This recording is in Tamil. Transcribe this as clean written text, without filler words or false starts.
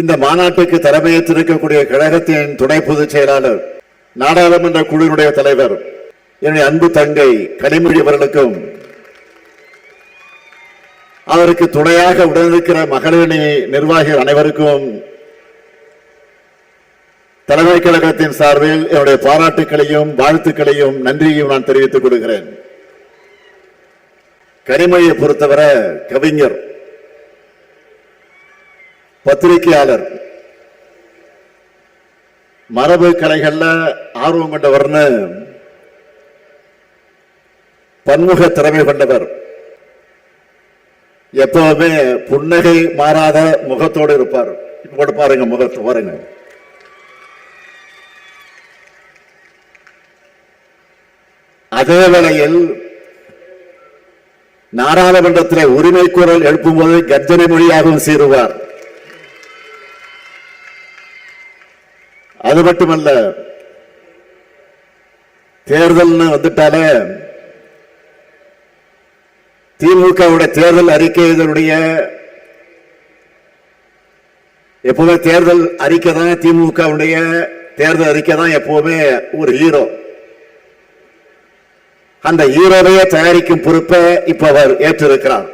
இந்த மாநாட்டுக்கு தலைமையேற்றிருக்கக்கூடிய கழகத்தின் துணை பொதுச் செயலாளர், நாடாளுமன்ற குழுவினுடைய தலைவர், என்னுடைய அன்பு தங்கை கனிமொழி அவர்களுக்கும், அவருக்கு துணையாக உடனிருக்கிற மகளிரணி நிர்வாகிகள் அனைவருக்கும் தலைமை கழகத்தின் சார்பில் என்னுடைய பாராட்டுக்களையும் வாழ்த்துக்களையும் நன்றியையும் நான் தெரிவித்துக் கொள்கிறேன். கனிமொழியை பொறுத்தவரை கவிஞர், பத்திரிகையாளர், மரபு கலைகள்ல ஆர்வம் கொண்டவர்னு பன்முக திறமை கொண்டவர். எப்பவுமே புன்னகை மாறாத முகத்தோடு இருப்பார். இப்ப பாருங்க, முகத்தை பாருங்க. அதே வேளையில் நாடாளுமன்றத்தில் உரிமை குரல் எழுப்பும்போது கர்ஜனை மொழியாகவும் சீருவார். அது மட்டுமல்ல, தேர்தல்னு வந்துட்டாலே திமுகவுடைய தேர்தல் அறிக்கைகளுடைய எப்பவுமே தேர்தல் அறிக்கை தான், திமுகவுடைய தேர்தல் அறிக்கை தான் எப்பவுமே ஒரு ஹீரோ. அந்த ஹீரோவையே தயாரிக்கும் பொறுப்பை இப்ப அவர் ஏற்றிருக்கிறார்.